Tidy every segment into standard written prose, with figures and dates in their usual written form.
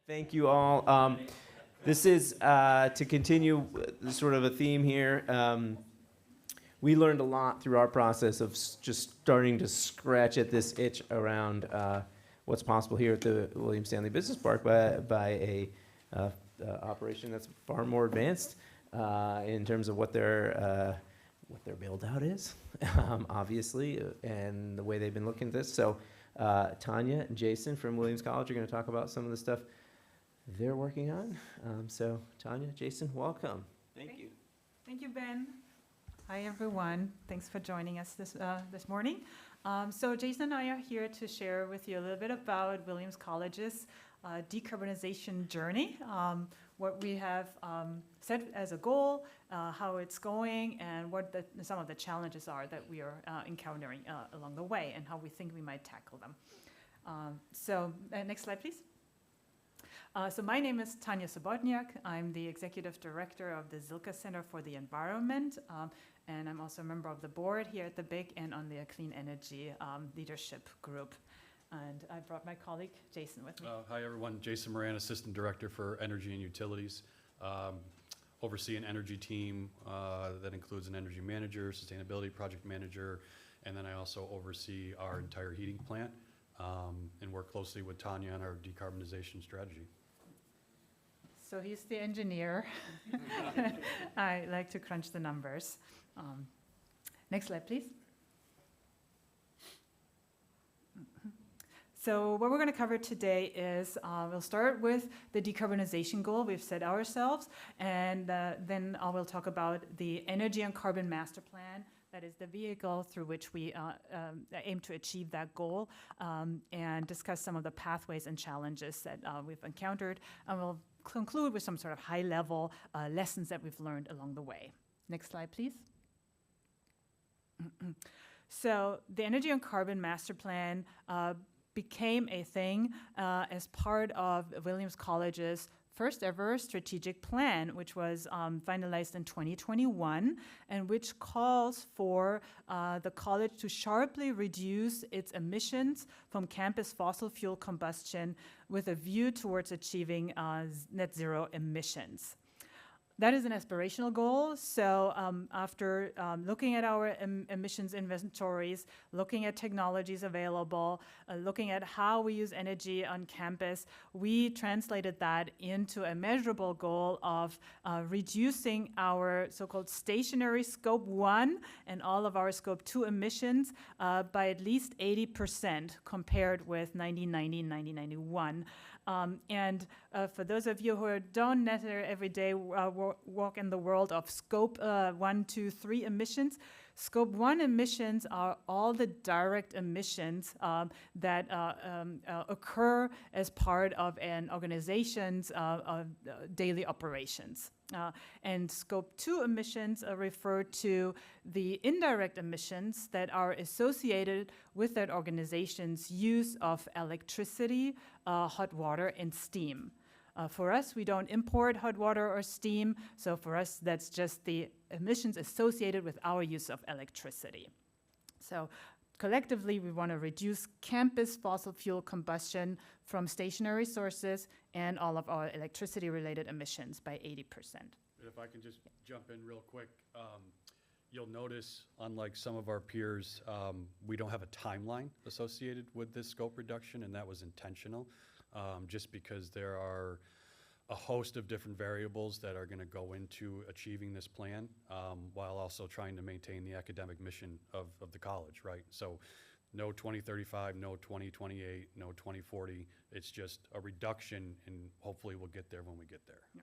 Thank you all. This is to continue sort of a theme here. We learned a lot through our process of just starting to scratch at this itch around what's possible here at the William Stanley Business Park by a operation that's far more advanced in terms of what their build out is, obviously, and the way they've been looking at this. So Tanja and Jason from Williams College are going to talk about some of the stuff they're working on. So Tanja, Jason, welcome. Thank you. Thank you, Ben. Hi, everyone. Thanks for joining us this morning. So Jason and I are here to share with you a little bit about Williams College's decarbonization journey, what we have set as a goal, how it's going, and what some of the challenges are that we are encountering along the way, and how we think we might tackle them. So next slide, please. So my name is Tanja Srebotnjak. I'm the Executive Director of the Zilkha Center for the Environment, and I'm also a member of the board here at the BIC and on the Clean Energy Leadership Group. And I brought my colleague, Jason, with me. Hi, everyone. Jason Moran, Assistant Director for Energy and Utilities. Oversee an energy team that includes an energy manager, sustainability project manager, and then I also oversee our entire heating plant and work closely with Tanja on our decarbonization strategy. So he's the engineer. I like to crunch the numbers. Next slide, please. So what we're going to cover today is we'll start with the decarbonization goal we've set ourselves, and then I will talk about the energy and carbon master plan. That is the vehicle through which we aim to achieve that goal, and discuss some of the pathways and challenges that we've encountered, and we'll conclude with some sort of high-level lessons that we've learned along the way. Next slide, please. So the energy and carbon master plan became a thing as part of Williams College's first ever strategic plan, which was finalized in 2021, and which calls for the college to sharply reduce its emissions from campus fossil fuel combustion with a view towards achieving net zero emissions. That is an aspirational goal. So after looking at our emissions inventories, looking at technologies available, looking at how we use energy on campus, we translated that into a measurable goal of reducing our so-called stationary Scope 1 and all of our Scope 2 emissions by at least 80% compared with 1990-1991. And for those of you who don't necessarily every day walk in the world of Scope 1, 2, 3 emissions, Scope 1 emissions are all the direct emissions that occur as part of an organization's daily operations. And Scope 2 emissions refer to the indirect emissions that are associated with that organization's use of electricity, hot water, and steam. For us, we don't import hot water or steam, so for us, that's just the emissions associated with our use of electricity. So collectively, we want to reduce campus fossil fuel combustion from stationary sources and all of our electricity-related emissions by 80%. If I can just jump in real quick, you'll notice, unlike some of our peers, we don't have a timeline associated with this scope reduction, and that was intentional, just because there are a host of different variables that are going to go into achieving this plan, while also trying to maintain the academic mission of the college, right? So no 2035, no 2028, no 2040. It's just a reduction, and hopefully we'll get there when we get there. Yeah.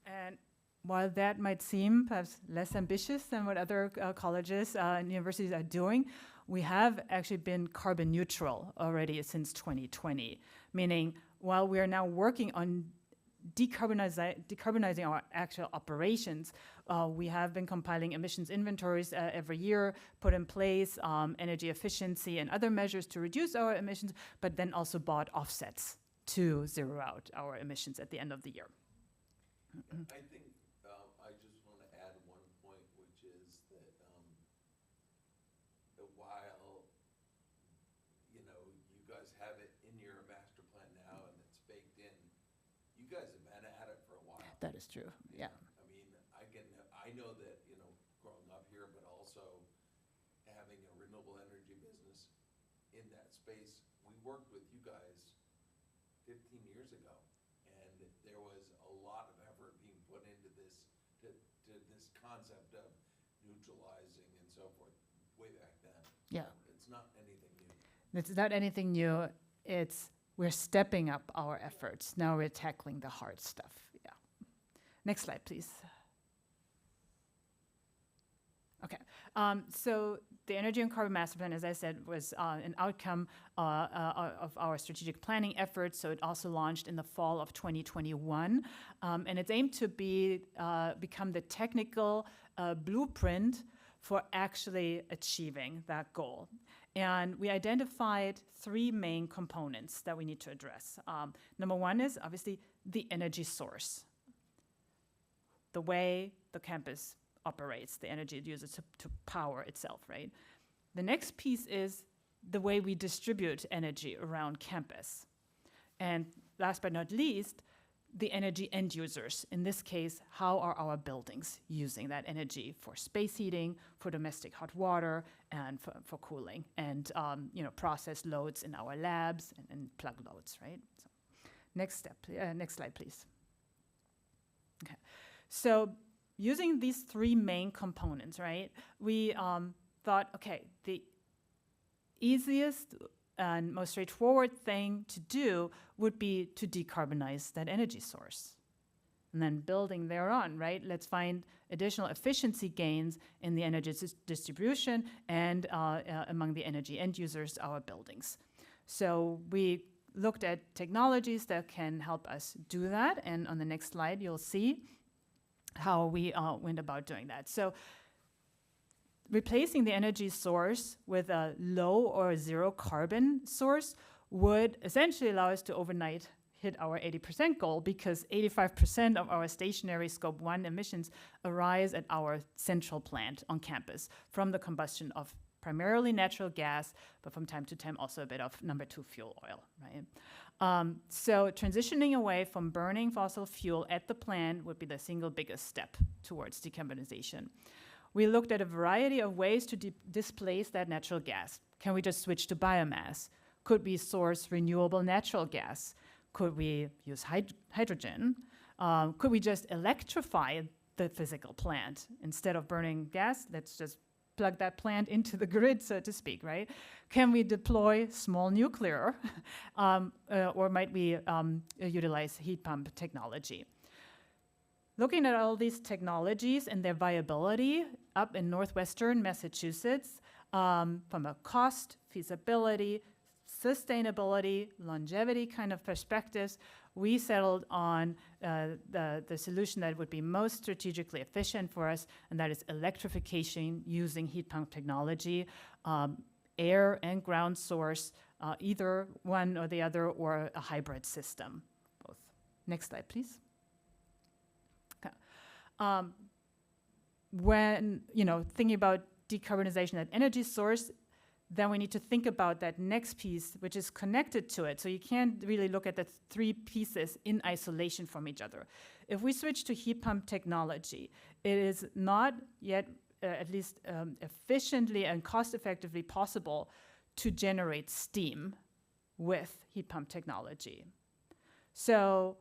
And while that might seem perhaps less ambitious than what other colleges and universities are doing, we have actually been carbon neutral already since 2020, meaning while we are now working on decarbonizing our actual operations, we have been compiling emissions inventories every year, put in place energy efficiency and other measures to reduce our emissions, but then also bought offsets to zero out our emissions at the end of the year. I think I just want to add one point, which is that while you guys have it in your master plan now and it's baked in, guys have been at it for a while. That is true, yeah. I mean, I know that, growing up here, but also having a renewable energy business in that space, we worked with you guys 15 years ago, and there was a lot of effort being put into this, to this concept of neutralizing and so forth, way back then. Yeah. It's not anything new. It's not anything new. We're stepping up our efforts. Now we're tackling the hard stuff. Yeah. Next slide, please. Okay. So the Energy and Carbon Master Plan, as I said, was an outcome of our strategic planning efforts. So it also launched in the fall of 2021, and it's aimed to become the technical blueprint for actually achieving that goal. And we identified 3 main components that we need to address. Number 1 is obviously the energy source, the way the campus operates, the energy it uses to power itself, right? The next piece is the way we distribute energy around campus. And last but not least, the energy end users. In this case, how are our buildings using that energy for space heating, for domestic hot water, and for cooling, and process loads in our labs and plug loads, right? So, next slide, please. Okay, so using these 3 main components, right? We thought, okay, the easiest and most straightforward thing to do would be to decarbonize that energy source. And then building thereon, right? Let's find additional efficiency gains in the energy distribution and among the energy end users, our buildings. So we looked at technologies that can help us do that. And on the next slide, you'll see how we went about doing that. So replacing the energy source with a low or 0 carbon source would essentially allow us to overnight hit our 80% goal, because 85% of our stationary Scope 1 emissions arise at our central plant on campus from the combustion of primarily natural gas, but from time to time also a bit of number 2 fuel oil, right? So transitioning away from burning fossil fuel at the plant would be the single biggest step towards decarbonization. We looked at a variety of ways to displace that natural gas. Can we just switch to biomass? Could we source renewable natural gas? Could we use hydrogen? Could we just electrify the physical plant? Instead of burning gas, let's just plug that plant into the grid, so to speak, right? Can we deploy small nuclear? Or might we utilize heat pump technology? Looking at all these technologies and their viability up in northwestern Massachusetts, from a cost, feasibility, sustainability, longevity kind of perspectives, we settled on the solution that would be most strategically efficient for us, and that is electrification using heat pump technology, air and ground source, either one or the other, or a hybrid system, both. Next slide, please. When thinking about decarbonization at energy source, then we need to think about that next piece, which is connected to it. So you can't really look at the 3 pieces in isolation from each other. If we switch to heat pump technology, it is not yet, at least efficiently and cost-effectively possible to generate steam with heat pump technology. So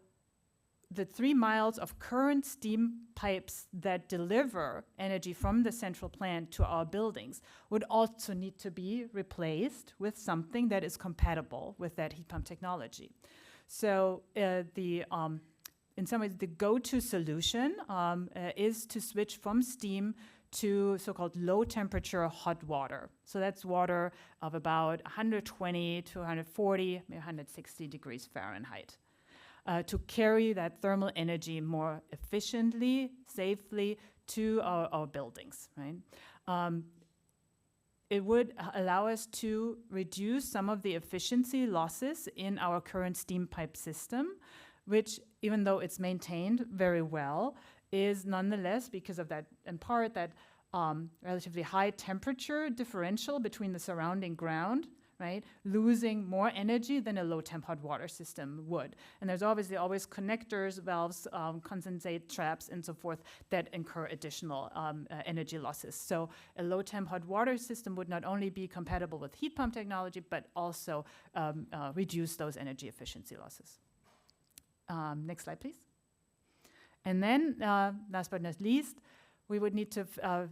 the 3 miles of current steam pipes that deliver energy from the central plant to our buildings would also need to be replaced with something that is compatible with that heat pump technology. So in some ways, the go-to solution is to switch from steam to so-called low-temperature hot water. So that's water of about 120 to 140, maybe 160 degrees Fahrenheit. To carry that thermal energy more efficiently, safely to our buildings, right? It would allow us to reduce some of the efficiency losses in our current steam pipe system, which, even though it's maintained very well, is nonetheless, because of that, in part, that relatively high temperature differential between the surrounding ground, right? Losing more energy than a low temp hot water system would. And there's obviously always connectors, valves, condensate traps, and so forth that incur additional energy losses. So a low temp hot water system would not only be compatible with heat pump technology, but also reduce those energy efficiency losses. Next slide, please. And then, last but not least, we would need to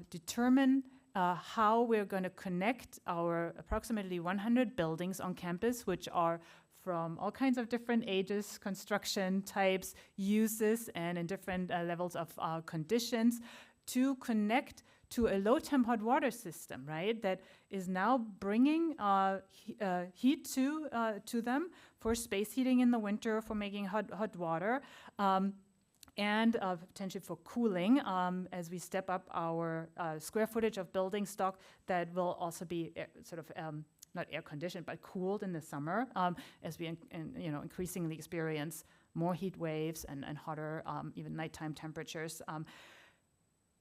determine how we're going to connect our approximately 100 buildings on campus, which are from all kinds of different ages, construction types, uses, and in different levels of conditions, to connect to a low temp hot water system, right, that is now bringing heat to them for space heating in the winter, for making hot water, and potentially for cooling as we step up our square footage of building stock that will also be not air conditioned, but cooled in the summer as we increasingly experience more heat waves and hotter, even nighttime temperatures.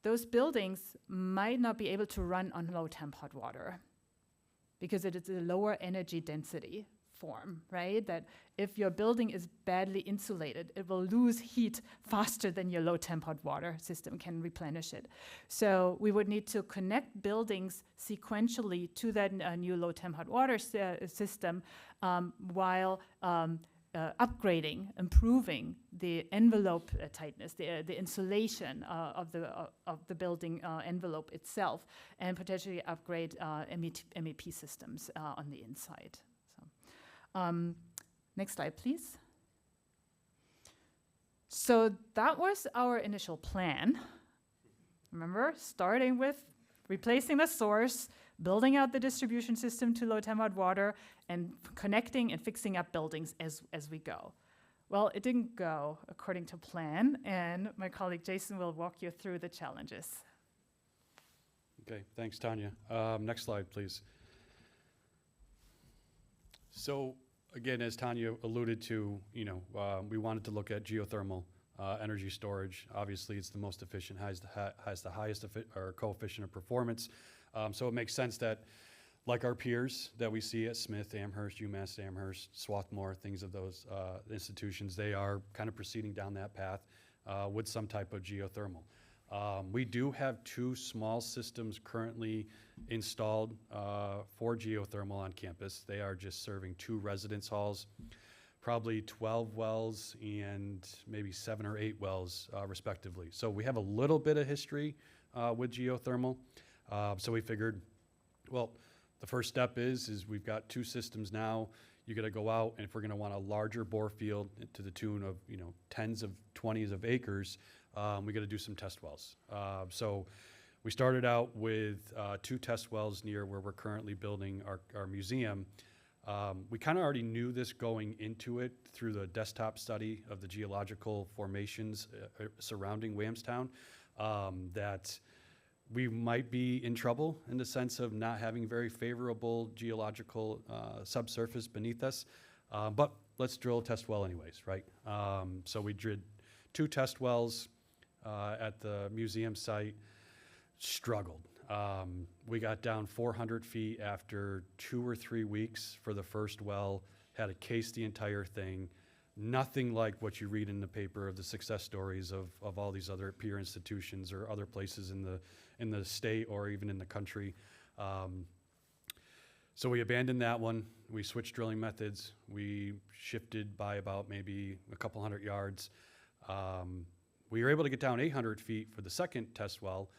Those buildings might not be able to run on low temp hot water because it is a lower energy density form, right? That if your building is badly insulated, it will lose heat faster than your low temp hot water system can replenish it. So we would need to connect buildings sequentially to that new low temp hot water system while upgrading, improving the envelope tightness, the insulation of the building envelope itself, and potentially upgrade MEP systems on the inside. Next slide, please. So that was our initial plan. Remember, starting with replacing the source, building out the distribution system to low temp hot water, and connecting and fixing up buildings as we go. Well, it didn't go according to plan, and my colleague Jason will walk you through the challenges. Okay, thanks, Tanja. Next slide, please. So again, as Tanja alluded to, we wanted to look at geothermal energy storage. Obviously, it's the most efficient, has the highest coefficient of performance. So it makes sense that, like our peers that we see at Smith, Amherst, UMass Amherst, Swarthmore, things of those institutions, they are kind of proceeding down that path with some type of geothermal. We do have 2 small systems currently installed for geothermal on campus. They are just serving 2 residence halls, probably 12 wells and maybe 7 or 8 wells respectively. So we have a little bit of history with geothermal. So we figured, well, the first step is we've got 2 systems now. You got to go out, and if we're going to want a larger bore field to the tune of 10s of 20s of acres, we got to do some test wells. So we started out with 2 test wells near where we're currently building our museum. We kind of already knew this going into it through the desktop study of the geological formations surrounding Williamstown, that we might be in trouble in the sense of not having very favorable geological subsurface beneath us. But let's drill a test well anyways, right? So we drilled 2 test wells at the museum site, struggled. We got down 400 feet after 2 or 3 weeks for the first well, had to case the entire thing. Nothing like what you read in the paper of the success stories of all these other peer institutions or other places in the state or even in the country. So we abandoned that one. We switched drilling methods. We shifted by about maybe a couple hundred yards. We were able to get down 800 feet for the second test well.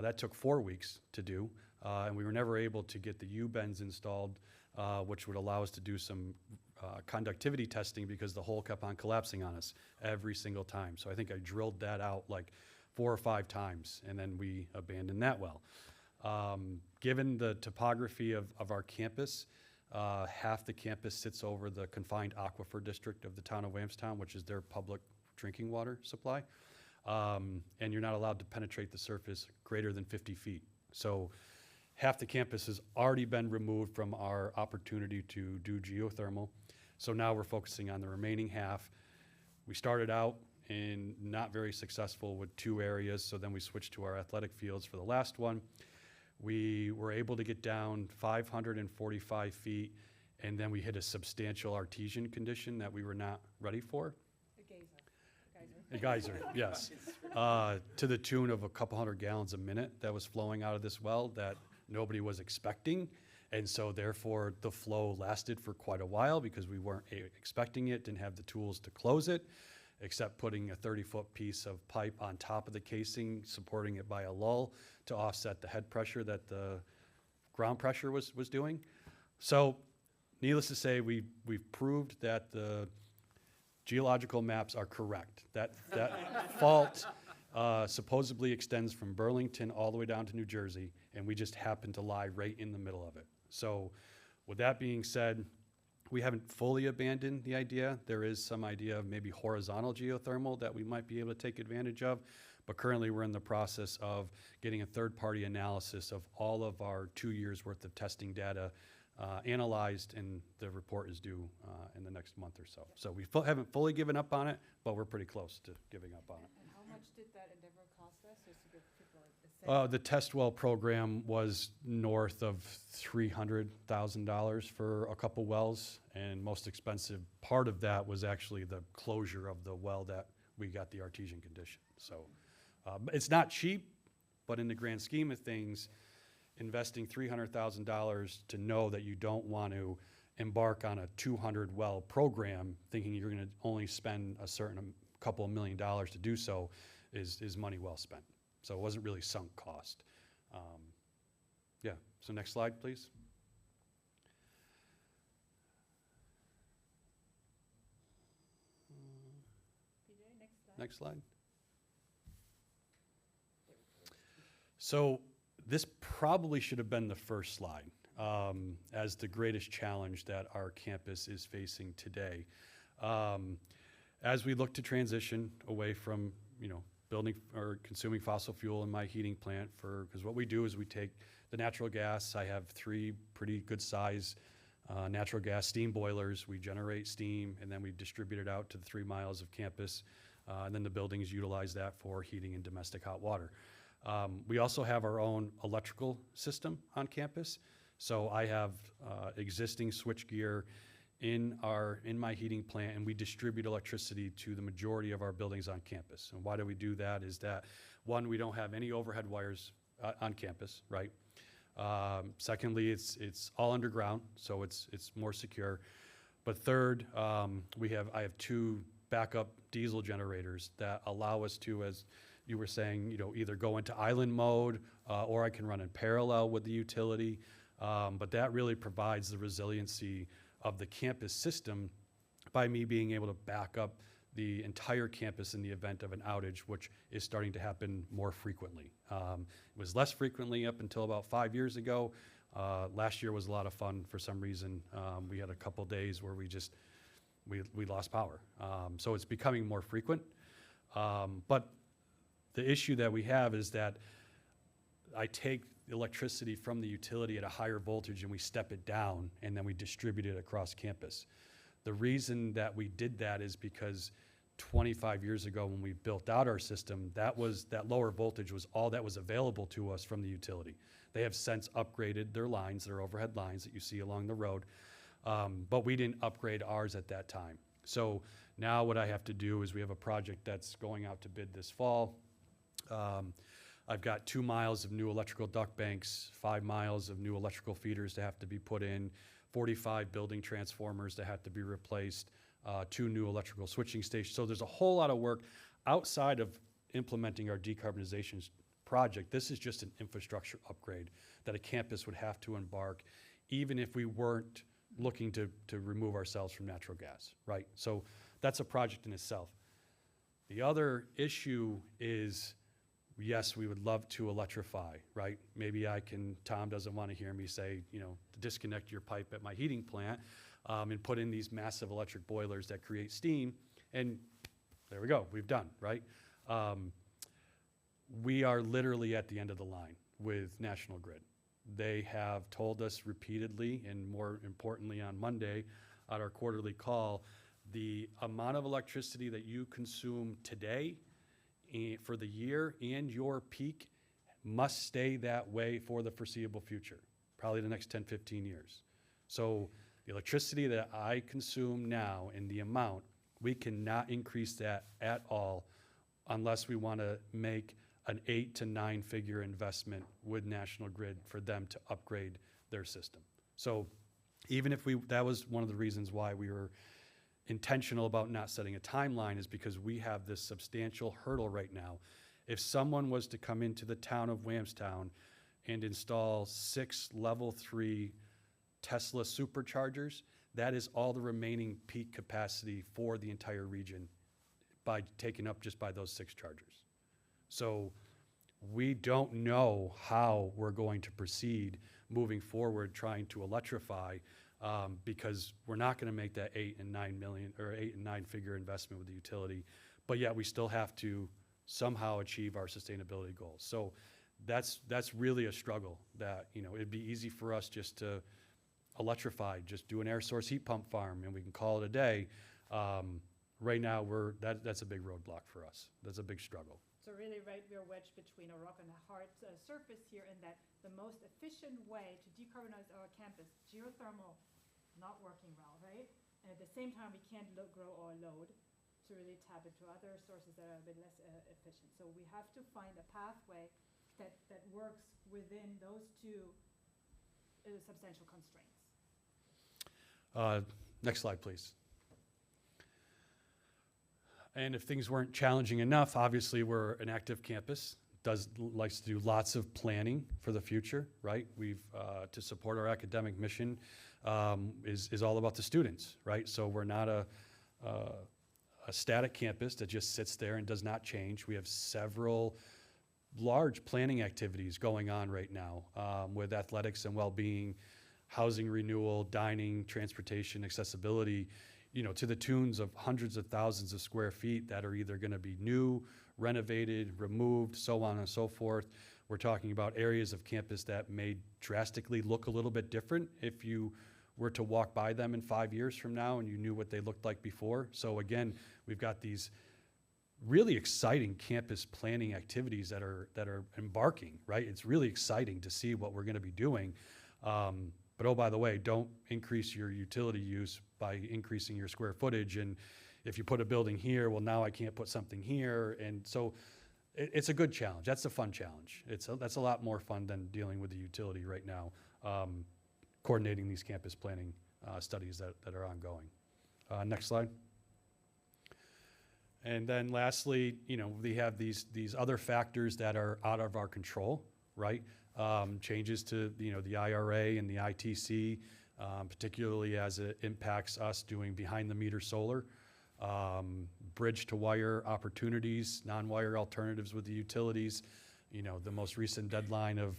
That took 4 weeks to do, and we were never able to get the U-bends installed, which would allow us to do some conductivity testing because the hole kept on collapsing on us every single time. So I think I drilled that out like 4 or 5 times, and then we abandoned that well. Given the topography of our campus, half the campus sits over the confined aquifer district of the town of Williamstown, which is their public drinking water supply. And you're not allowed to penetrate the surface greater than 50 feet. So half the campus has already been removed from our opportunity to do geothermal. So now we're focusing on the remaining half. We started out and not very successful with 2 areas, so then we switched to our athletic fields for the last one. We were able to get down 545 feet and then we hit a substantial artesian condition that we were not ready for. A geyser, yes. To the tune of a couple hundred gallons a minute that was flowing out of this well that nobody was expecting. And so therefore the flow lasted for quite a while because we weren't expecting it, didn't have the tools to close it, except putting a 30-foot piece of pipe on top of the casing, supporting it by a lull to offset the head pressure that the ground pressure was doing. So needless to say, we've proved that the geological maps are correct. That fault supposedly extends from Burlington all the way down to New Jersey, and we just happen to lie right in the middle of it. So with that being said, we haven't fully abandoned the idea. There is some idea of maybe horizontal geothermal that we might be able to take advantage of, but currently we're in the process of getting a third-party analysis of all of our 2 years' worth of testing data analyzed, and the report is due in the next month or so. So we haven't fully given up on it, but we're pretty close to giving up on it. And how much did that endeavor cost us, just to give people a sense? The test well program was north of $300,000 for a couple wells, and most expensive part of that was actually the closure of the well that we got the artesian condition. So it's not cheap, but in the grand scheme of things, investing $300,000 to know that you don't want to embark on a 200 well program thinking you're going to only spend a certain couple of $1 million to do so is money well spent. So it wasn't really sunk cost. Yeah, so next slide, please. Next slide. So this probably should have been the first slide as the greatest challenge that our campus is facing today. As we look to transition away from, building or consuming fossil fuel in my heating plant because what we do is we take the natural gas. I have 3 pretty good size natural gas steam boilers. We generate steam and then we distribute it out to the 3 miles of campus. And then the buildings utilize that for heating and domestic hot water. We also have our own electrical system on campus. So I have existing switchgear in my heating plant, and we distribute electricity to the majority of our buildings on campus. And why do we do that is that, one, we don't have any overhead wires on campus, right? Secondly, it's all underground, so it's more secure. But third, I have 2 backup diesel generators that allow us to, as you were saying, either go into island mode or I can run in parallel with the utility. But that really provides the resiliency of the campus system by me being able to back up the entire campus in the event of an outage, which is starting to happen more frequently. It was less frequently up until about 5 years ago. Last year was a lot of fun for some reason. We had a couple days where we lost power. So it's becoming more frequent. But the issue that we have is that I take electricity from the utility at a higher voltage and we step it down and then we distribute it across campus. The reason that we did that is because 25 years ago when we built out our system, that lower voltage was all that was available to us from the utility. They have since upgraded their lines, their overhead lines that you see along the road, but we didn't upgrade ours at that time. So now what I have to do is we have a project that's going out to bid this fall. I've got 2 miles of new electrical duct banks, 5 miles of new electrical feeders that have to be put in, 45 building transformers that have to be replaced, 2 new electrical switching stations. So there's a whole lot of work outside of implementing our decarbonization project. This is just an infrastructure upgrade that a campus would have to embark, even if we weren't looking to remove ourselves from natural gas, right? So that's a project in itself. The other issue is, yes, we would love to electrify, right? Maybe Tom doesn't want to hear me say, disconnect your pipe at my heating plant and put in these massive electric boilers that create steam. And there we go, we've done, right? We are literally at the end of the line with National Grid. They have told us repeatedly, and more importantly on Monday at our quarterly call, the amount of electricity that you consume today for the year and your peak must stay that way for the foreseeable future, probably the next 10, 15 years. So The electricity that I consume now and the amount, we cannot increase that at all unless we want to make an 8 to 9 figure investment with National Grid for them to upgrade their system. So even if that was one of the reasons why we were intentional about not setting a timeline, is because we have this substantial hurdle right now. If someone was to come into the town of Williamstown and install 6 level 3 Tesla superchargers, that is all the remaining peak capacity for the entire region by taken up just by those 6 chargers. So we don't know how we're going to proceed moving forward trying to electrify, because we're not going to make that 8 and 9 figure investment with the utility, but yet we still have to somehow achieve our sustainability goals. So that's really a struggle that, it'd be easy for us just to electrify, just do an air source heat pump farm and we can call it a day. Right now that's a big roadblock for us. That's a big struggle. So really, right, we're wedged between a rock and a hard surface here, in that the most efficient way to decarbonize our campus, geothermal, not working well, right? And at the same time, we can't grow our load to really tap into other sources that are a bit less efficient. So we have to find a pathway that works within those two substantial constraints. Next slide, please. And if things weren't challenging enough, obviously we're an active campus, likes to do lots of planning for the future, right? We've, to support our academic mission, is all about the students, right? So we're not a static campus that just sits there and does not change. We have several large planning activities going on right now, with athletics and well-being, housing renewal, dining, transportation, accessibility, to the tunes of hundreds of thousands of square feet that are either going to be new, renovated, removed, so on and so forth. We're talking about areas of campus that may drastically look a little bit different if you were to walk by them in 5 years from now and you knew what they looked like before. So again, we've got these really exciting campus planning activities that are embarking, right? It's really exciting to see what we're going to be doing. But oh, by the way, don't increase your utility use by increasing your square footage. And if you put a building here, well, now I can't put something here. And so it's a good challenge. That's a fun challenge. That's a lot more fun than dealing with the utility right now, coordinating these campus planning studies that are ongoing. Next slide. And then lastly, we have these other factors that are out of our control, right? Changes to the IRA and the ITC, particularly as it impacts us doing behind the meter solar, bridge to wire opportunities, non-wire alternatives with the utilities. The most recent deadline of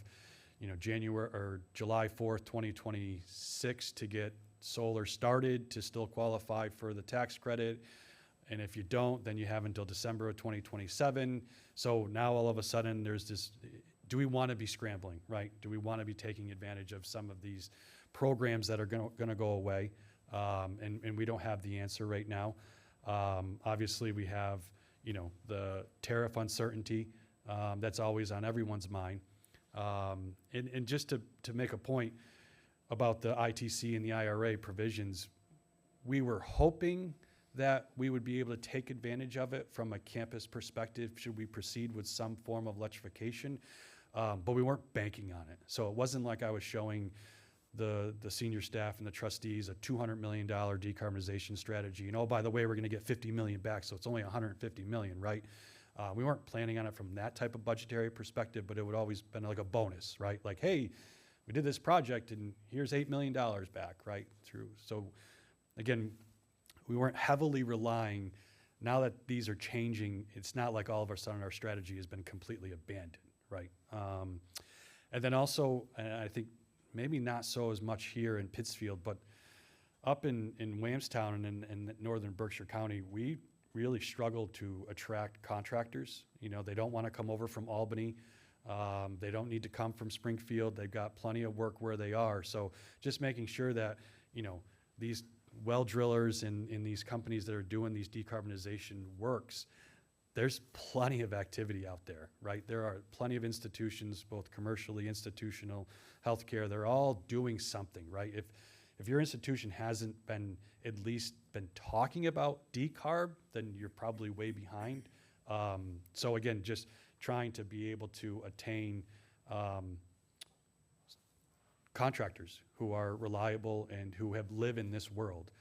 January or July 4th, 2026 to get solar started to still qualify for the tax credit. And if you don't, then you have until December of 2027. So now all of a sudden there's this, do we want to be scrambling, right? Do we want to be taking advantage of some of these programs that are going to go away? And we don't have the answer right now. Obviously, we have, the tariff uncertainty that's always on everyone's mind. And just to make a point about the ITC and the IRA provisions, we were hoping that we would be able to take advantage of it from a campus perspective should we proceed with some form of electrification. But we weren't banking on it. So it wasn't like I was showing the senior staff and the trustees a $200 million decarbonization strategy. And oh, by the way, we're going to get 50 million back, so it's only 150 million, right? We weren't planning on it from that type of budgetary perspective, but it would always been like a bonus, right? Like, hey, we did this project and here's $8 million back, right? So again, we weren't heavily relying. Now that these are changing, it's not like all of a sudden our strategy has been completely abandoned. Right. And then also, and I think maybe not so as much here in Pittsfield, but up in Williamstown and in northern Berkshire County, we really struggle to attract contractors. They don't want to come over from Albany. They don't need to come from Springfield. They've got plenty of work where they are. So just making sure that, these well drillers in these companies that are doing these decarbonization works, there's plenty of activity out there, right? There are plenty of institutions, both commercially, institutional, healthcare. They're all doing something, right? if your institution hasn't been at least been talking about decarb, then you're probably way behind. So again, just trying to be able to attain contractors who are reliable and who have lived in this world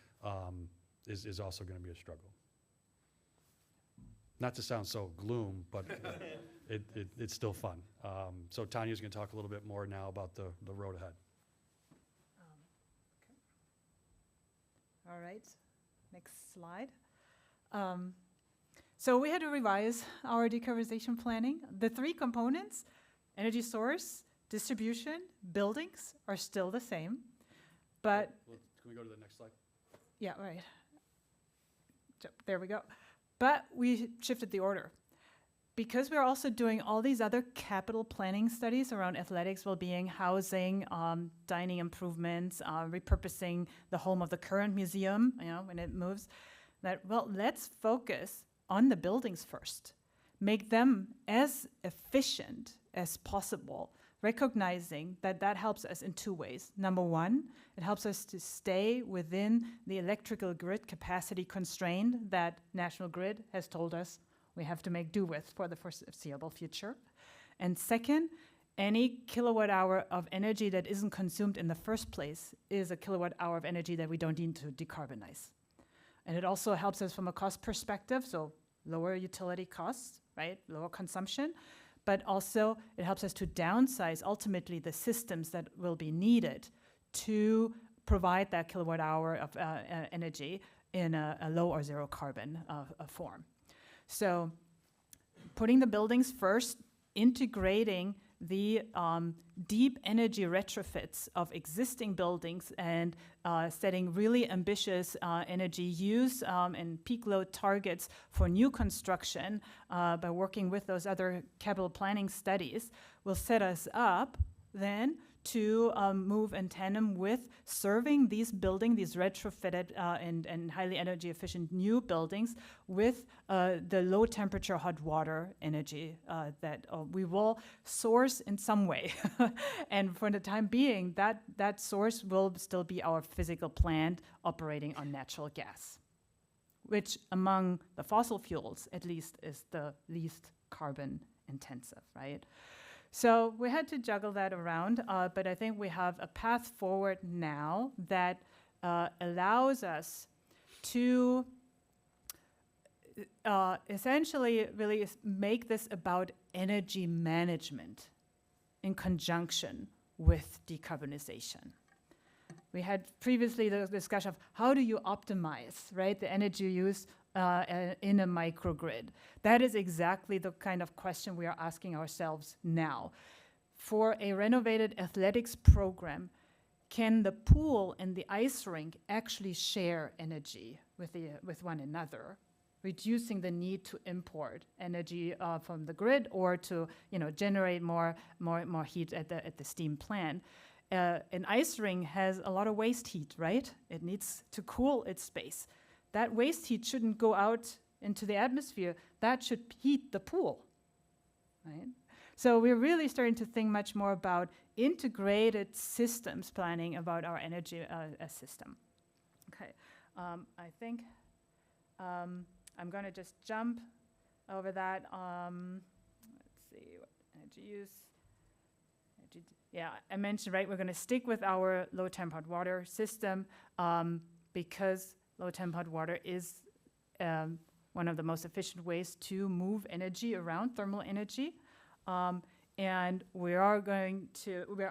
is also going to be a struggle. Not to sound so gloom, but it's still fun. So Tanya's going to talk a little bit more now about the road ahead. All right, next slide. So we had to revise our decarbonization planning. The three components, energy source, distribution, buildings, are still the same. But, Can we go to the next slide? yeah, right. There we go. But we shifted the order. Because we're also doing all these other capital planning studies around athletics, well-being, housing, dining improvements, repurposing the home of the current museum, when it moves, let's focus on the buildings first. Make them as efficient as possible, recognizing that that helps us in two ways. Number one, it helps us to stay within the electrical grid capacity constraint that National Grid has told us we have to make do with for the foreseeable future. And second, any kilowatt hour of energy that isn't consumed in the first place is a kilowatt hour of energy that we don't need to decarbonize. And it also helps us from a cost perspective, so lower utility costs, right? Lower consumption. But also it helps us to downsize ultimately the systems that will be needed to provide that kilowatt hour of energy in a low or zero carbon form. So putting the buildings first, integrating the deep energy retrofits of existing buildings and setting really ambitious energy use and peak load targets for new construction by working with those other capital planning studies will set us up then to move in tandem with serving these retrofitted and highly energy efficient new buildings with the low temperature hot water energy that we will source in some way. And for the time being, that source will still be our physical plant operating on natural gas, which among the fossil fuels at least is the least carbon intensive, right? So we had to juggle that around, but I think we have a path forward now that allows us to essentially really make this about energy management in conjunction with decarbonization. We had previously the discussion of how do you optimize, right, the energy use in a microgrid. That is exactly the kind of question we are asking ourselves now. For a renovated athletics program, can the pool and the ice rink actually share energy with one another, reducing the need to import energy from the grid or to generate more heat at the steam plant? An ice rink has a lot of waste heat, right? It needs to cool its space. That waste heat shouldn't go out into the atmosphere. That should heat the pool, right? So we're really starting to think much more about integrated systems planning about our energy system. Okay, I think I'm going to just jump over that. Let's see, what energy use. Yeah, I mentioned, right, we're going to stick with our low temp hot water system because low temp hot water is one of the most efficient ways to move energy around, thermal energy. And we are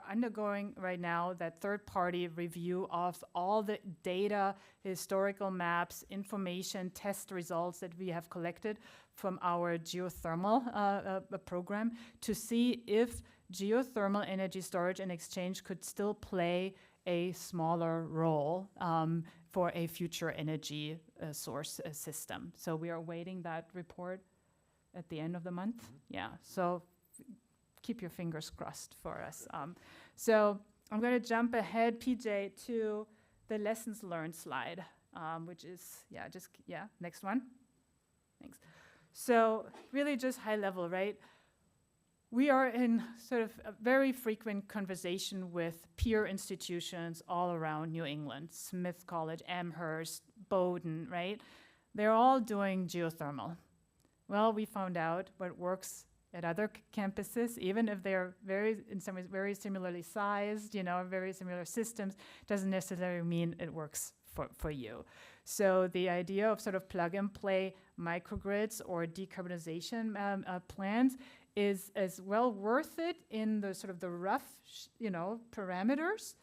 undergoing right now that third-party review of all the data, historical maps, information, test results that we have collected from our geothermal program to see if geothermal energy storage and exchange could still play a smaller role for a future energy source system. So we are awaiting that report at the end of the month. Mm-hmm. Yeah, so keep your fingers crossed for us. So I'm going to jump ahead, PJ, to the lessons learned slide, which is, next one. Thanks. So really just high level, right? we are in sort of a very frequent conversation with peer institutions all around New England, Smith College, Amherst, Bowdoin, right? They're all doing geothermal. Well, we found out what works at other campuses, even if they're in some ways very similarly sized, very similar systems, doesn't necessarily mean it works for you. So the idea of sort of plug and play microgrids or decarbonization plans is as well worth it in the sort of the rough, parameters,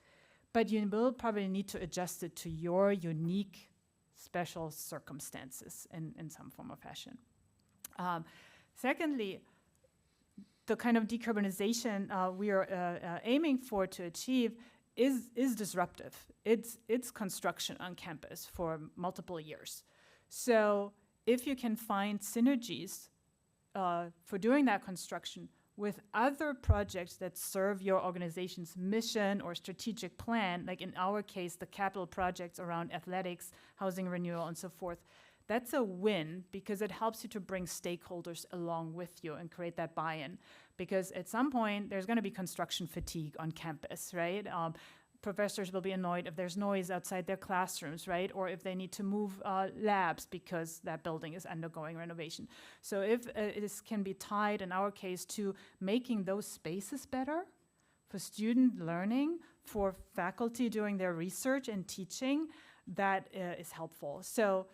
but you will probably need to adjust it to your unique special circumstances in some form or fashion. Secondly, the kind of decarbonization we are aiming for to achieve is disruptive. It's construction on campus for multiple years. So if you can find synergies for doing that construction with other projects that serve your organization's mission or strategic plan, like in our case, the capital projects around athletics, housing renewal, and so forth, that's a win because it helps you to bring stakeholders along with you and create that buy-in. Because at some point, there's going to be construction fatigue on campus, right? Professors will be annoyed if there's noise outside their classrooms, right? Or if they need to move labs because that building is undergoing renovation. So if this can be tied, in our case, to making those spaces better for student learning, for faculty doing their research and teaching, that is helpful. So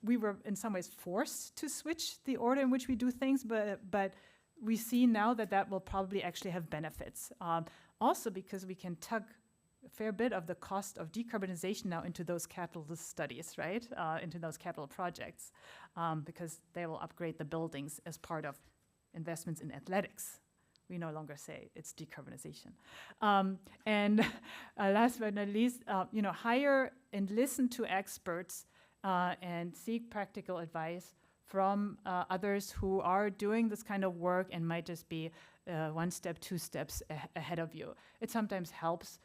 we were in some ways forced to switch the order in which we do things, but we see now that will probably actually have benefits. Also because we can tug a fair bit of the cost of decarbonization now into those capital studies, right? Into those capital projects, because they will upgrade the buildings as part of investments in athletics. We no longer say it's decarbonization. And last but not least, hire and listen to experts and seek practical advice from others who are doing this kind of work and might just be 1 step, 2 steps ahead of you. It sometimes helps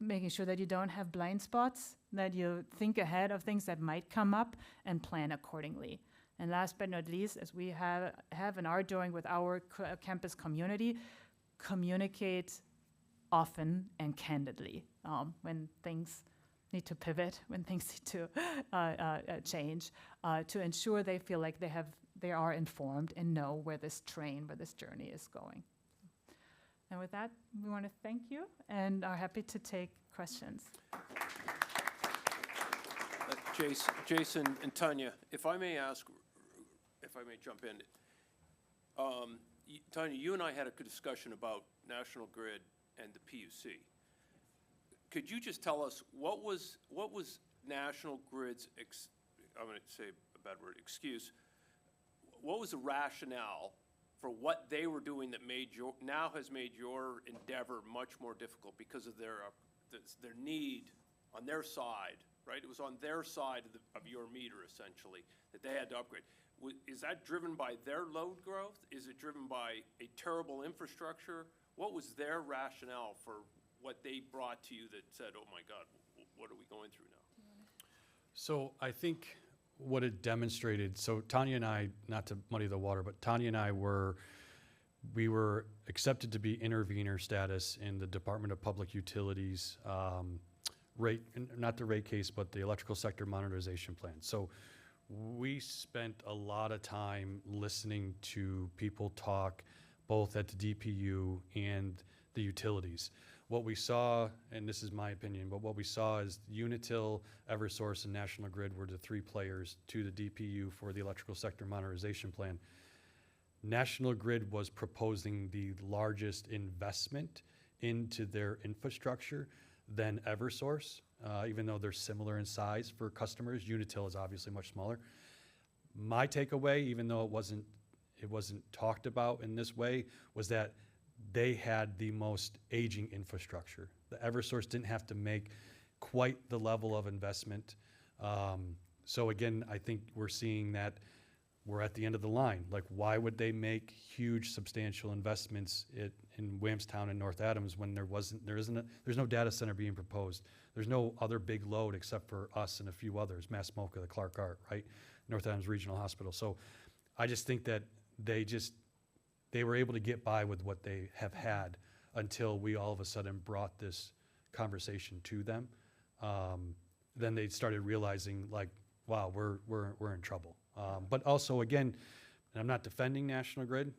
making sure that you don't have blind spots, that you think ahead of things that might come up and plan accordingly. And last but not least, as we have and are doing with our campus community, communicate often and candidly when things need to pivot, when things need to change, to ensure they feel like they are informed and know where this journey is going. And with that, we want to thank you and are happy to take questions. Jason and Tanja, if I may jump in. Tanja, you and I had a good discussion about National Grid and the PUC. Could you just tell us what was National Grid's, I'm going to say a bad word, excuse, what was the rationale for what they were doing that has made your endeavor much more difficult because of their need on their side, right? It was on their side of your meter, essentially, that they had to upgrade. Is that driven by their load growth? Is it driven by a terrible infrastructure? What was their rationale for what they brought to you that said, oh my God, what are we going through now? So I think what it demonstrated, so Tanja and I, not to muddy the water, but Tanja and I were accepted to be intervener status in the Department of Public Utilities not the rate case, but the electrical sector modernization plan. So we spent a lot of time listening to people talk both at the DPU and the utilities. What we saw, and this is my opinion, but what we saw is Unitil, Eversource, and National Grid were the 3 players to the DPU for the electrical sector modernization plan. National Grid was proposing the largest investment into their infrastructure than Eversource, even though they're similar in size for customers. Unitil is obviously much smaller. My takeaway, even though it wasn't talked about in this way, was that they had the most aging infrastructure. The Eversource didn't have to make quite the level of investment. So again, I think we're seeing that we're at the end of the line. Like, why would they make huge, substantial investments in Williamstown and North Adams when there's no data center being proposed? There's no other big load except for us and a few others, Mass MoCA, the Clark Art, right? North Adams Regional Hospital. So I just think that they just they were able to get by with what they have had until we all of a sudden brought this conversation to them. Then they started realizing, like, wow, we're in trouble. But also, again, and I'm not defending National Grid,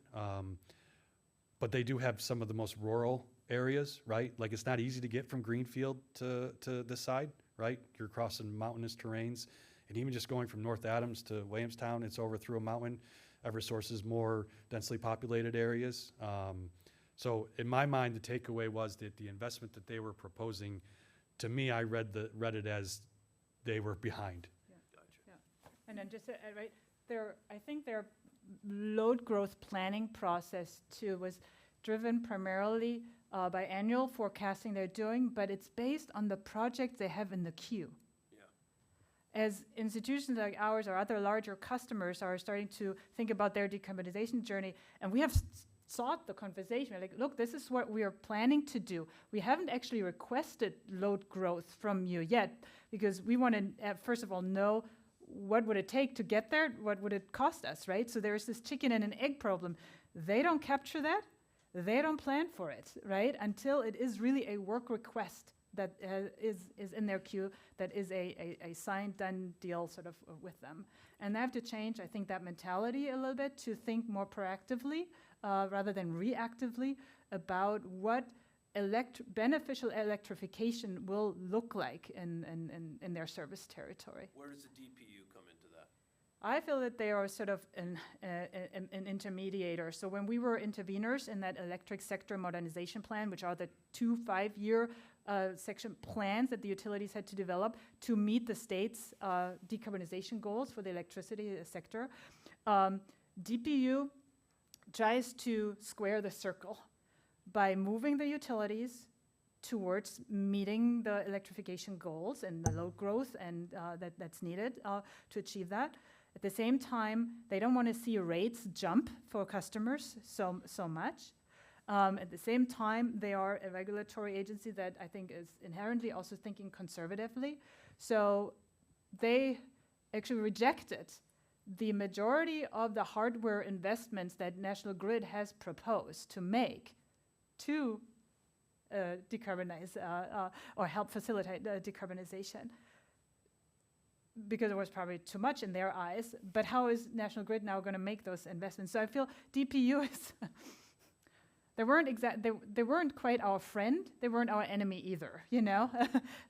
but they do have some of the most rural areas, right? Like, it's not easy to get from Greenfield to this side, right? You're crossing mountainous terrains, and even just going from North Adams to Williamstown, it's over through a mountain. Eversource is more densely populated areas. So in my mind, the takeaway was that the investment that they were proposing, to me, I read it as they were behind. And then just, right, I think their load growth planning process too was driven primarily by annual forecasting they're doing, but it's based on the projects they have in the queue. As institutions like ours or other larger customers are starting to think about their decarbonization journey, and we have sought the conversation, we're like, look, this is what we are planning to do. We haven't actually requested load growth from you yet, because we want to, first of all, know what would it take to get there, what would it cost us, right? So there's this chicken and an egg problem. They don't capture that, they don't plan for it, right? Until it is really a work request that is in their queue, that is a signed, done deal sort of with them. And they have to change, I think, that mentality a little bit to think more proactively rather than reactively about what beneficial electrification will look like in their service territory. Where does the DPU come into that? I feel that they are sort of an intermediator. So when we were interveners in that electric sector modernization plan, which are the 2 5-year section plans that the utilities had to develop to meet the state's decarbonization goals for the electricity sector, DPU tries to square the circle by moving the utilities towards meeting the electrification goals and the load growth and that's needed to achieve that. At the same time, they don't want to see rates jump for customers so much. At the same time, they are a regulatory agency that I think is inherently also thinking conservatively. So they actually rejected the majority of the hardware investments that National Grid has proposed to make to decarbonize or help facilitate decarbonization, because it was probably too much in their eyes. But how is National Grid now going to make those investments? So I feel DPU is they weren't quite our friend. They weren't our enemy either. You know,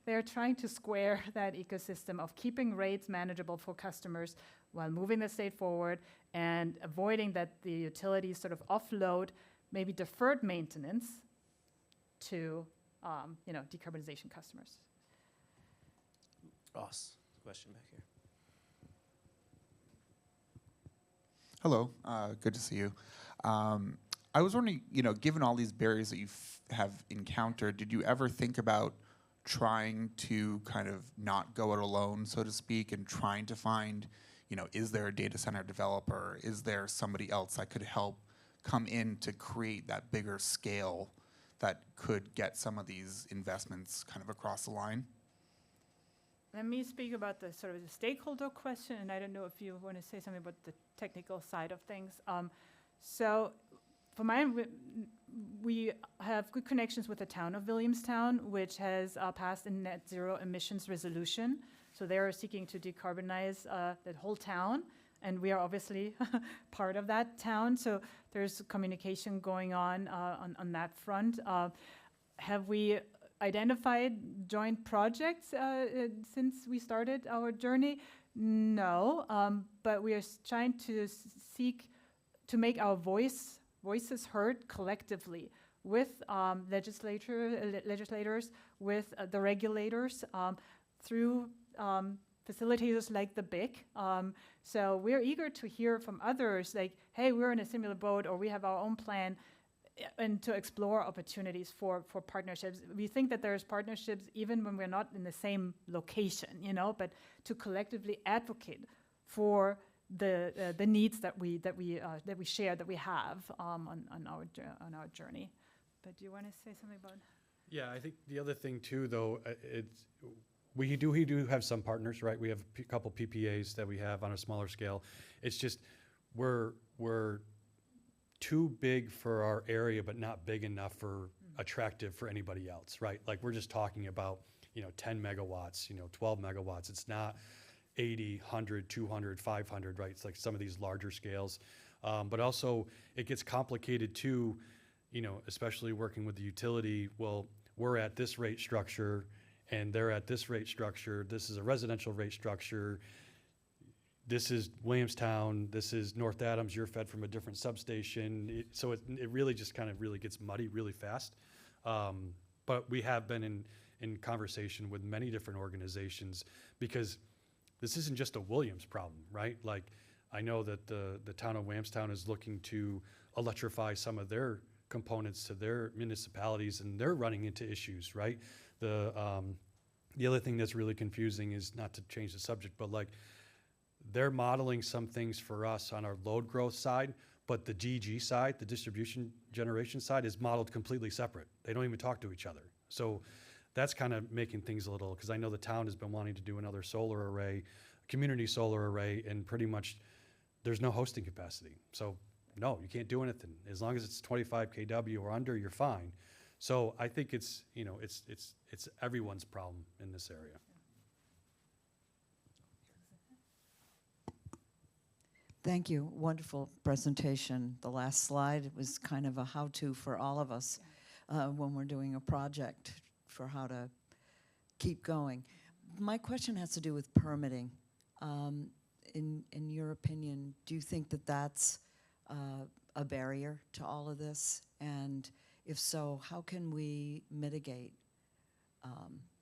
they're trying to square that ecosystem of keeping rates manageable for customers while moving the state forward and avoiding that the utilities sort of offload maybe deferred maintenance to decarbonization customers. Ross, question back here. Hello, good to see you. I was wondering, given all these barriers that you have encountered, did you ever think about trying to kind of not go it alone, so to speak, and trying to find, is there a data center developer? Is there somebody else that could help come in to create that bigger scale that could get some of these investments kind of across the line? Let me speak about the sort of the stakeholder question, and I don't know if you want to say something about the technical side of things. So for mine, we have good connections with the town of Williamstown, which has passed a net zero emissions resolution. So they are seeking to decarbonize that whole town, and we are obviously part of that town. So there's communication going on that front. Have we identified joint projects since we started our journey? No, but we are trying to seek to make our voices heard collectively with legislators, with the regulators, through facilitators like the BIC. So we're eager to hear from others like, hey, we're in a similar boat, or we have our own plan, and to explore opportunities for partnerships. We think that there's partnerships even when we're not in the same location, but to collectively advocate for the needs that we share, that we have on our journey. But do you want to say something about? Yeah, I think the other thing too, though, we do have some partners, right? We have a couple PPAs that we have on a smaller scale. It's just we're 2 too big for our area, but not big enough for attractive for anybody else, right? Like we're just talking about, 10 megawatts, 12 megawatts. It's not 80, 100, 200, 500, right? It's like some of these larger scales. But also it gets complicated too, especially working with the utility. Well, we're at this rate structure and they're at this rate structure. This is a residential rate structure. This is Williamstown, this is North Adams, you're fed from a different substation. So it really just kind of really gets muddy really fast. But we have been in conversation with many different organizations because this isn't just a Williams problem, right? Like I know that the town of Williamstown is looking to electrify some of their components to their municipalities and they're running into issues, right? The other thing that's really confusing is, not to change the subject, but like they're modeling some things for us on our load growth side, but the DG side, the distribution generation side, is modeled completely separate. They don't even talk to each other. So that's kind of making things a little, because I know the town has been wanting to do another solar array, community solar array, and pretty much there's no hosting capacity. So no, you can't do anything. As long as it's 25 kW or under, you're fine. So I think it's, it's everyone's problem in this area. Thank you. Wonderful presentation. The last slide was kind of a how-to for all of us when we're doing a project for how to keep going. My question has to do with permitting. In your opinion, do you think that that's a barrier to all of this? And if so, how can we mitigate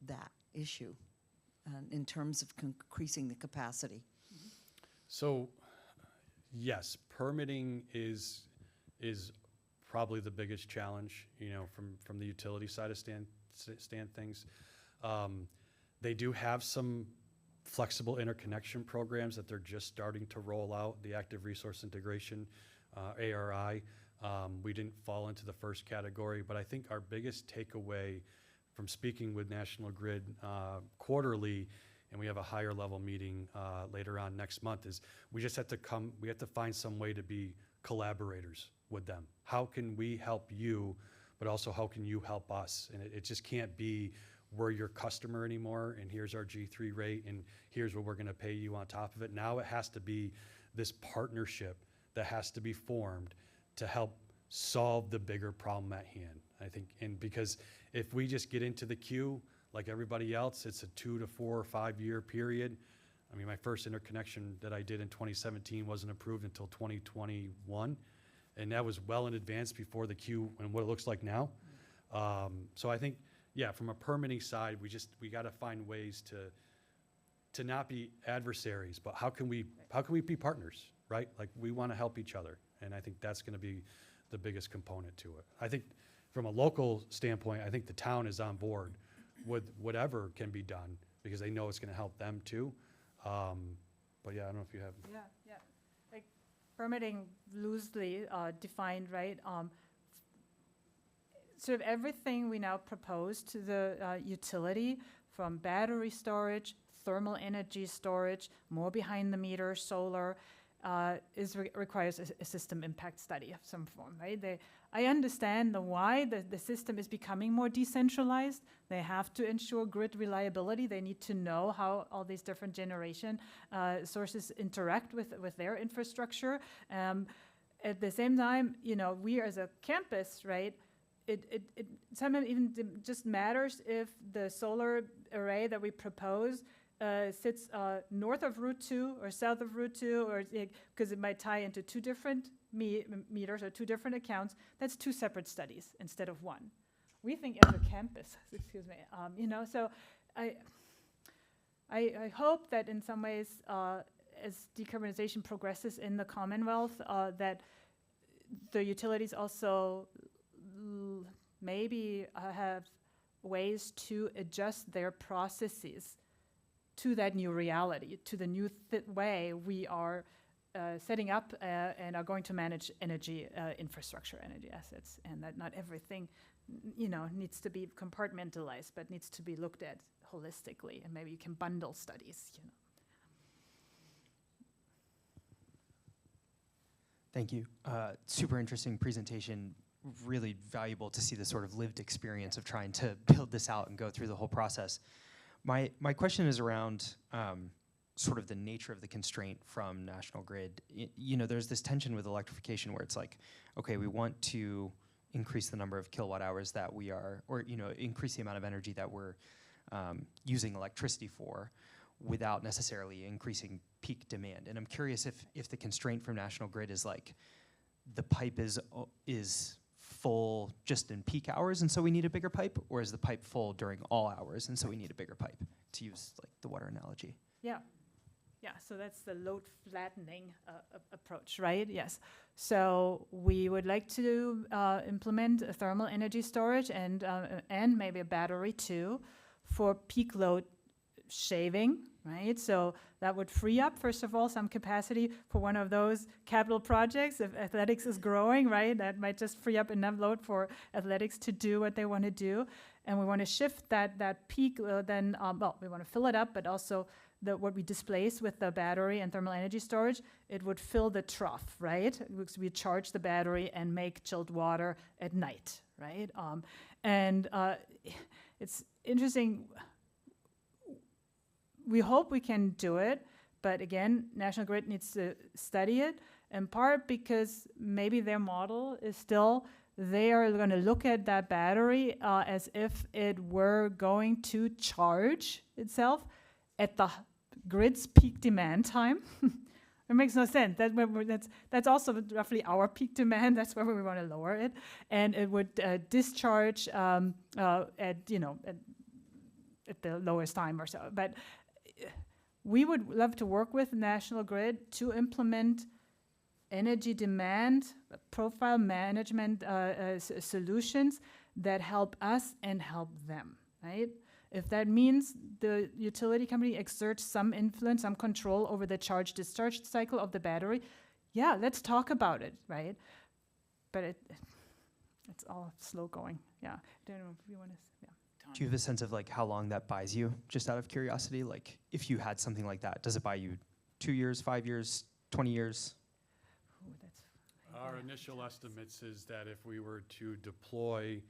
that issue in terms of increasing the capacity? So, yes, permitting is probably the biggest challenge, from the utility side of stand things. They do have some flexible interconnection programs that they're just starting to roll out, the active resource integration, ARI. We didn't fall into the first category, but I think our biggest takeaway from speaking with National Grid quarterly, and we have a higher level meeting later on next month, is we just have to find some way to be collaborators with them. How can we help you, but also how can you help us? And it just can't be we're your customer anymore and here's our G3 rate and here's what we're gonna pay you on top of it. Now it has to be this partnership that has to be formed to help solve the bigger problem at hand, I think. And because if we just get into the queue like everybody else, it's a 2 to 4 or 5 year period. I mean, my first interconnection that I did in 2017 wasn't approved until 2021. And that was well in advance before the queue and what it looks like now. So I think, yeah, from a permitting side, we got to find ways to not be adversaries, but how can we be partners, right? Like we want to help each other. And I think that's going to be the biggest component to it. I think from a local standpoint, I think the town is on board with whatever can be done because they know it's going to help them too. But yeah, I don't know if you have. Yeah. Like permitting loosely defined, right? Sort of everything we now propose to the utility, from battery storage, thermal energy storage, more behind the meter, solar, requires a system impact study of some form, right? I understand why the system is becoming more decentralized. They have to ensure grid reliability. They need to know how all these different generation sources interact with their infrastructure. At the same time, we as a campus, right, it sometimes even just matters if the solar array that we propose sits north of Route 2 or south of Route 2, or because it might tie into two different meters or two different accounts. That's two separate studies instead of one. We think as a campus, excuse me, so I hope that in some ways, as decarbonization progresses in the Commonwealth, that the utilities also maybe have ways to adjust their processes to that new reality, to the new way we are setting up and are going to manage energy infrastructure, energy assets, and that not everything, needs to be compartmentalized, but needs to be looked at holistically, and maybe you can bundle studies, Thank you. Super interesting presentation. Really valuable to see the sort of lived experience of trying to build this out and go through the whole process. My question is around sort of the nature of the constraint from National Grid. You know, there's this tension with electrification where it's like, okay, we want to increase the number of kilowatt hours that we are, or you know, increase the amount of energy that we're using electricity for, without necessarily increasing peak demand. And I'm curious if the constraint from National Grid is like, the pipe is full just in peak hours and so we need a bigger pipe, or is the pipe full during all hours and so we need a bigger pipe, to use like the water analogy? Yeah. Yeah, so that's the load flattening approach, right? Yes. So we would like to implement a thermal energy storage and maybe a battery too for peak load shaving, right? So that would free up, first of all, some capacity for one of those capital projects. If athletics is growing, right, that might just free up enough load for athletics to do what they want to do. And we want to shift that peak, then, well, we want to fill it up, but also what we displace with the battery and thermal energy storage, it would fill the trough, right? We charge the battery and make chilled water at night, right? It's interesting. We hope we can do it, but again, National Grid needs to study it, in part because maybe their model is still, they are going to look at that battery as if it were going to charge itself at the grid's peak demand time. It makes no sense. That's also roughly our peak demand. That's where we want to lower it, and it would discharge at the lowest time or so. But we would love to work with National Grid to implement energy demand profile management solutions that help us and help them, right? If that means the utility company exerts some influence, some control over the charge-discharge cycle of the battery, yeah, let's talk about it, right? But it's all slow going, yeah. I don't know if you want to, yeah. Do you have a sense of like how long that buys you, just out of curiosity? Like if you had something like that, does it buy you 2 years, 5 years, 20 years? Ooh, Our initial estimates is that if we were to deploy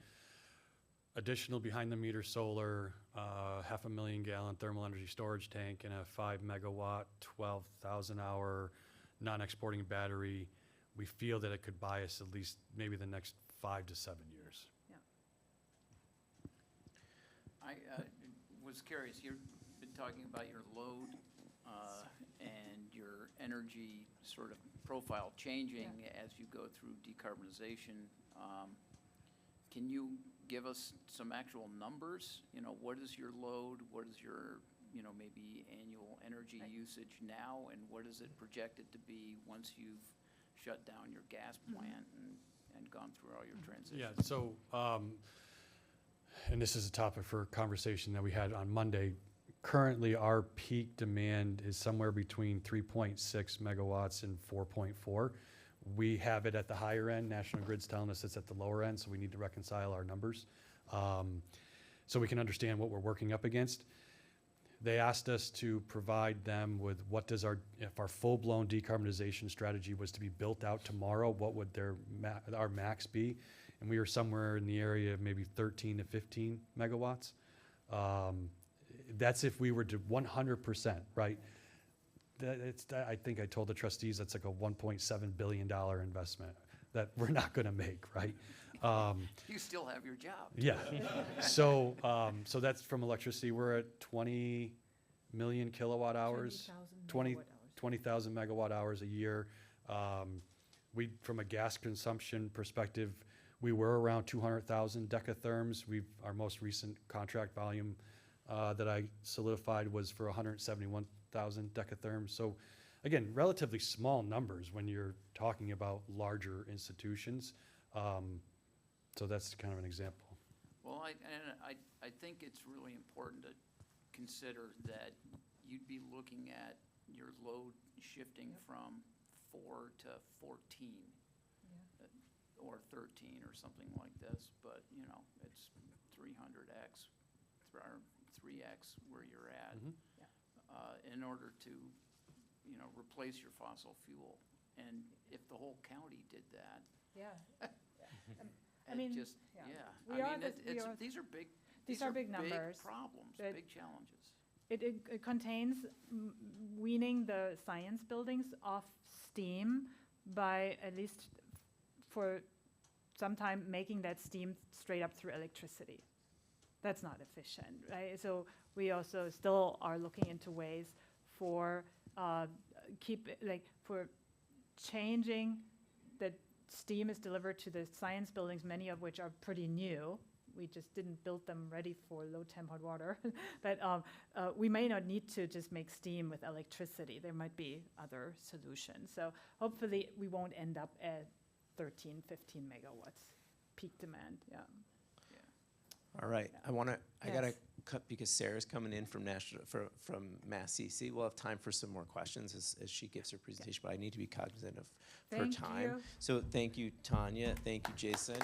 additional behind-the-meter solar, 500,000 gallon thermal energy storage tank, and a 5 megawatt, 12,000 hour non-exporting battery, we feel that it could buy us at least maybe the next 5 to 7 years. I was curious, you've been talking about your load and your energy sort of profile changing as you go through decarbonization. Can you give us some actual numbers? You know, what is your load? What is your, you know, maybe annual energy usage now? And what is it projected to be once you've shut down your gas plant and gone through all your transitions? Yeah, so, and this is a topic for conversation that we had on Monday. Currently, our peak demand is somewhere between 3.6 megawatts and 4.4. We have it at the higher end. National Grid's telling us it's at the lower end, so we need to reconcile our numbers so we can understand what we're working up against. They asked us to provide them with what does if our full-blown decarbonization strategy was to be built out tomorrow, what would our max be? And we were somewhere in the area of maybe 13 to 15 megawatts. That's if we were to 100%, right? I think I told the trustees that's like a $1.7 billion investment that we're not going to make, right? You still have your job. Yeah. So that's from electricity. We're at 20 million kilowatt hours, 20,000 megawatt hours a year. From a gas consumption perspective, we were around 200,000 decatherms. Our most recent contract volume that I solidified was for 171,000 decatherms. So again, relatively small numbers when you're talking about larger institutions. So that's kind of an example. Well, I think it's really important to consider that you'd be looking at your load shifting from 4 to 14 or 13 or something like this, but you know, it's 300x or 3x where you're at in order to, you know, replace your fossil fuel. And if the whole county did that, Yeah. I it mean, just, yeah. yeah. We I are mean, the- we are- these are big, These are big numbers. problems, But- big challenges. It contains weaning the science buildings off steam by at least for some time making that steam straight up through electricity. That's not efficient, right? So we also still are looking into ways for for changing that steam is delivered to the science buildings, many of which are pretty new. We just didn't build them ready for low temp hot water. But we may not need to just make steam with electricity. There might be other solutions. So hopefully we won't end up at 13, 15 megawatts peak demand, yeah. All right, I gotta Yes. cut because Sarah's coming in from Mass CC. We'll have time for some more questions as she gives her presentation, but I need to be cognizant of her Thank time. you. So thank you, Tanja. Thank you, Jason.